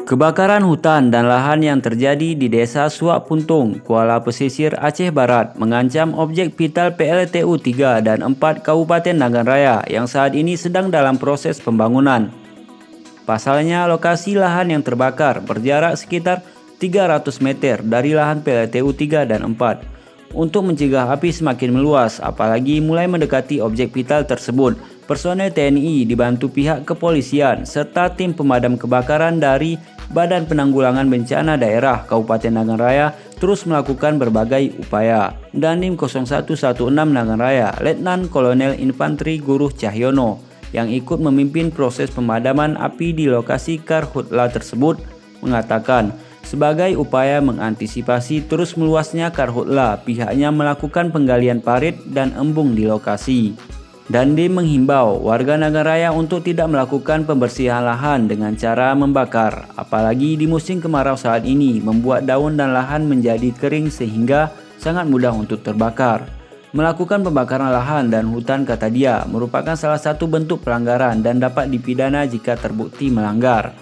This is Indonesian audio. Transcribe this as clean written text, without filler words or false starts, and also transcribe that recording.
Kebakaran hutan dan lahan yang terjadi di Desa Suak Puntung, Kuala Pesisir, Aceh Barat mengancam objek vital PLTU 3 dan 4 Kabupaten Nagan Raya yang saat ini sedang dalam proses pembangunan. Pasalnya, lokasi lahan yang terbakar berjarak sekitar 300 meter dari lahan PLTU 3 dan 4. Untuk mencegah api semakin meluas, apalagi mulai mendekati objek vital tersebut, personel TNI dibantu pihak kepolisian serta tim pemadam kebakaran dari Badan Penanggulangan Bencana Daerah Kabupaten Nagan Raya terus melakukan berbagai upaya. Dandim 0116 Nagan Raya, Letnan Kolonel Infanteri Guruh Cahyono, yang ikut memimpin proses pemadaman api di lokasi karhutla tersebut, mengatakan sebagai upaya mengantisipasi terus meluasnya karhutla, pihaknya melakukan penggalian parit dan embung di lokasi. Dandim menghimbau warga Nagan Raya untuk tidak melakukan pembersihan lahan dengan cara membakar, apalagi di musim kemarau saat ini membuat daun dan lahan menjadi kering sehingga sangat mudah untuk terbakar. Melakukan pembakaran lahan dan hutan, kata dia, merupakan salah satu bentuk pelanggaran dan dapat dipidana jika terbukti melanggar.